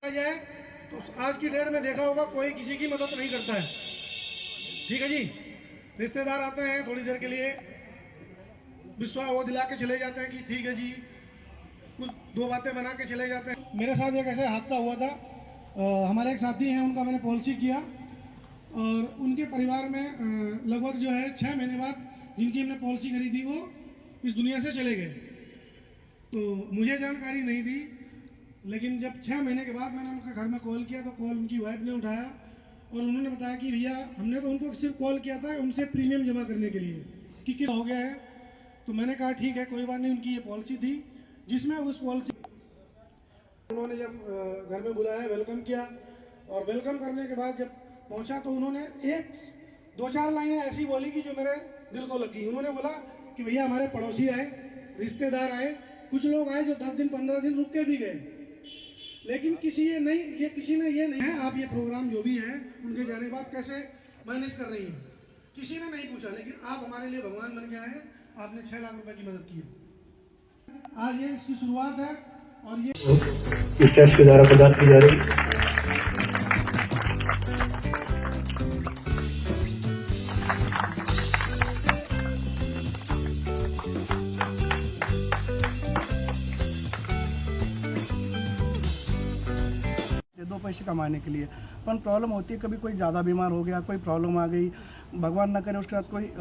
जाए तो आज की डेट में देखा होगा कोई किसी की मदद नहीं करता है। ठीक है जी, रिश्तेदार आते हैं थोड़ी देर के लिए, विश्वास वो दिला के चले जाते हैं कि ठीक है जी, कुछ दो बातें बना के चले जाते हैं। मेरे साथ एक ऐसे हादसा हुआ था, हमारे एक साथी हैं, उनका मैंने पॉलिसी किया और उनके परिवार में लगभग जो है 6 महीने बाद जिनकी हमने पॉलिसी करी थी वो इस दुनिया से चले गए। तो मुझे जानकारी नहीं थी, लेकिन जब 6 महीने के बाद मैंने उनके घर में कॉल किया तो कॉल उनकी वाइफ ने उठाया और उन्होंने बताया कि भैया हमने तो उनको सिर्फ कॉल किया था उनसे प्रीमियम जमा करने के लिए कि क्या हो गया है। तो मैंने कहा ठीक है कोई बात नहीं, उनकी ये पॉलिसी थी जिसमें उस पॉलिसी उन्होंने जब घर में बुलाया, वेलकम किया और वेलकम करने के बाद जब पहुंचा तो उन्होंने एक 2-4 लाइनें ऐसी बोली कि जो मेरे दिल को लगी। उन्होंने बोला कि भैया हमारे पड़ोसी आए, रिश्तेदार आए, कुछ लोग आए जो 10 दिन 15 दिन रुक के भी गए, लेकिन किसी ने ये नहीं है आप ये प्रोग्राम जो भी है उनके जाने के बाद कैसे मैनेज कर रही हैं, किसी ने नहीं पूछा। लेकिन आप हमारे लिए भगवान बन के आए, आपने 6 लाख रुपए की मदद की। आज ये इसकी शुरुआत है और ये इस टेस्ट के द्वारा प्रदान की जा रही दो पैसे कमाने के लिए। पर प्रॉब्लम होती है कभी कोई ज़्यादा बीमार हो गया, कोई प्रॉब्लम आ गई, भगवान न करे उसके बाद कोई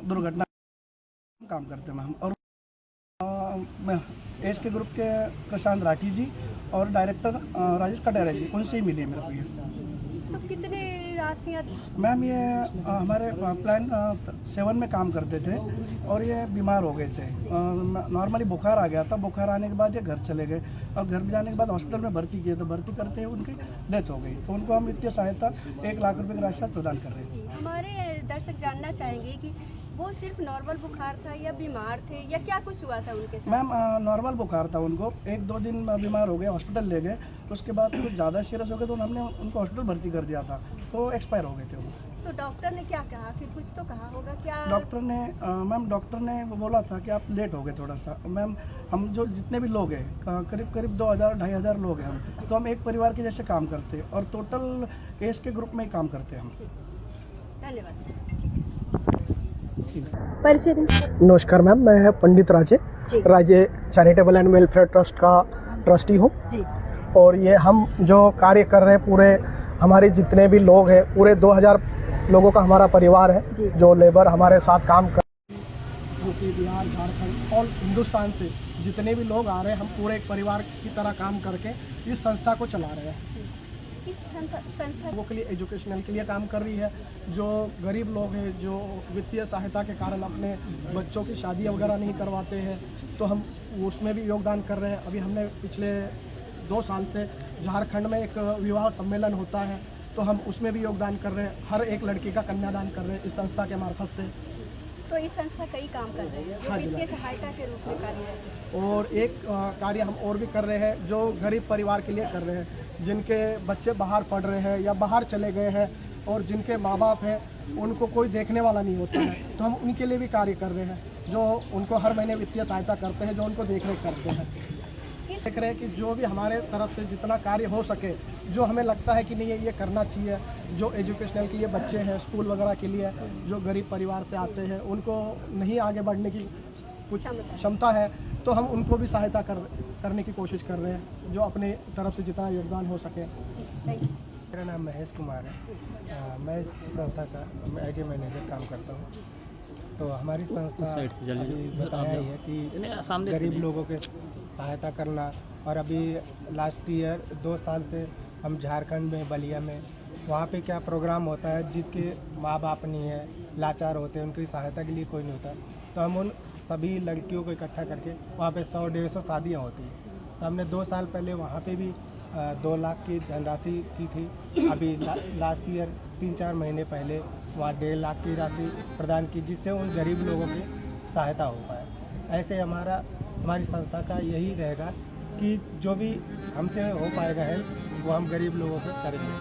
दुर्घटना, काम करते हैं हम। और मैं एज के ग्रुप के प्रशांत राठी जी और डायरेक्टर राजेश कटेरा जी, उनसे ही मिले मेरे को ये। तो कितने राशियाँ? मैम ये हमारे प्लान 7 में काम करते थे और ये बीमार हो गए थे। नॉर्मली बुखार आ गया था, बुखार आने के बाद ये घर चले गए और घर जाने के बाद हॉस्पिटल में भर्ती किए, तो भर्ती करते ही उनकी डेथ हो गई। तो उनको हम वित्तीय सहायता 1 लाख रुपए की राशि प्रदान कर रहे हैं। हमारे दर्शक जानना चाहेंगे कि वो सिर्फ नॉर्मल बुखार था या बीमार थे या क्या कुछ हुआ था उनके साथ? मैम नॉर्मल बुखार था उनको, 1-2 दिन बीमार हो गए, हॉस्पिटल ले गए, उसके बाद कुछ ज़्यादा सीरियस हो गए तो हमने उनको हॉस्पिटल भर्ती कर दिया था, तो एक्सपायर हो गए थे वो। तो डॉक्टर ने क्या कहा? फिर कुछ तो कहा होगा क्या? डॉक्टर ने वो बोला था कि आप लेट हो गए थोड़ा सा। मैम हम जो जितने भी लोग हैं करीब 2000-2500 लोग हैं हम, तो हम एक परिवार के जैसे काम करते हैं और टोटल एज के ग्रुप में ही काम करते हैं हम। धन्यवाद। परिचय। नमस्कार मैम, मैं पंडित राज्य चैरिटेबल एंड वेलफेयर ट्रस्ट का ट्रस्टी हूँ और ये हम जो कार्य कर रहे हैं पूरे हमारे जितने भी लोग हैं, पूरे 2000 लोगों का हमारा परिवार है जो लेबर हमारे साथ काम कर, यूपी, बिहार, झारखंड और हिंदुस्तान से जितने भी लोग आ रहे हैं, हम पूरे एक परिवार की तरह काम करके इस संस्था को चला रहे हैं। इस संस्था वो के लिए एजुकेशनल के लिए काम कर रही है। जो गरीब लोग हैं जो वित्तीय सहायता के कारण अपने बच्चों की शादी वगैरह नहीं करवाते हैं, तो हम उसमें भी योगदान कर रहे हैं। अभी हमने पिछले 2 साल से झारखंड में एक विवाह सम्मेलन होता है, तो हम उसमें भी योगदान कर रहे हैं। हर एक लड़की का कन्यादान कर रहे हैं इस संस्था के मार्फत से। तो इस संस्था कई काम कर रही है जो वित्तीय सहायता के रूप में कार्य है। और एक कार्य हम और भी कर रहे हैं जो गरीब परिवार के लिए कर रहे हैं, जिनके बच्चे बाहर पढ़ रहे हैं या बाहर चले गए हैं और जिनके माँ बाप हैं उनको कोई देखने वाला नहीं होता है, तो हम उनके लिए भी कार्य कर रहे हैं, जो उनको हर महीने वित्तीय सहायता करते हैं, जो उनको देखरेख करते हैं। देख रहे हैं कि जो भी हमारे तरफ से जितना कार्य हो सके, जो हमें लगता है कि नहीं ये करना चाहिए, जो एजुकेशनल के लिए बच्चे हैं, स्कूल वगैरह के लिए जो गरीब परिवार से आते हैं, उनको नहीं आगे बढ़ने की कुछ क्षमता है, तो हम उनको भी सहायता करने की कोशिश कर रहे हैं, जो अपने तरफ से जितना योगदान हो सके। मेरा नाम महेश कुमार है, मैं इस संस्था का एज ए मैनेजर काम करता हूँ। तो हमारी संस्था अभी बताया ही है कि गरीब लोगों के सहायता करना, और अभी लास्ट ईयर 2 साल से हम झारखंड में बलिया में वहाँ पे क्या प्रोग्राम होता है, जिसके माँ बाप नहीं है, लाचार होते हैं, उनकी सहायता के लिए कोई नहीं होता, तो हम उन सभी लड़कियों को इकट्ठा करके वहाँ पे 100-150 शादियाँ होती हैं। तो हमने 2 साल पहले वहाँ पे भी 2 लाख की धनराशि की थी। अभी लास्ट ईयर 3-4 महीने पहले वहाँ 1.5 लाख की राशि प्रदान की, जिससे उन गरीब लोगों की सहायता हो पाए। ऐसे हमारी संस्था का यही रहेगा कि जो भी हमसे हो पाएगा हेल्प वो हम गरीब लोगों को करेंगे,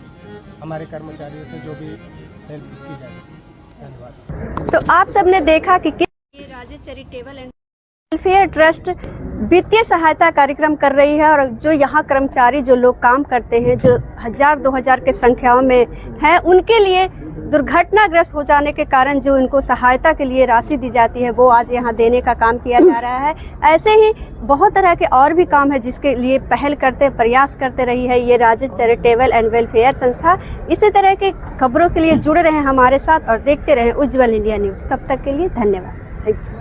हमारे कर्मचारियों से जो भी हेल्प की जाएगी। धन्यवाद। तो आप सबने देखा कि ये राज्य चैरिटेबल एंड वेलफेयर ट्रस्ट वित्तीय सहायता कार्यक्रम कर रही है। और जो यहाँ कर्मचारी जो लोग काम करते हैं, जो 1000-2000 के संख्याओं में है, उनके लिए दुर्घटनाग्रस्त हो जाने के कारण जो उनको सहायता के लिए राशि दी जाती है, वो आज यहाँ देने का काम किया जा रहा है। ऐसे ही बहुत तरह के और भी काम है जिसके लिए पहल करते प्रयास करते रही है ये राज्य चैरिटेबल एंड वेलफेयर संस्था। इसी तरह के खबरों के लिए जुड़े रहें हमारे साथ और देखते रहें उज्जवल इंडिया न्यूज़। तब तक के लिए धन्यवाद। Thank you.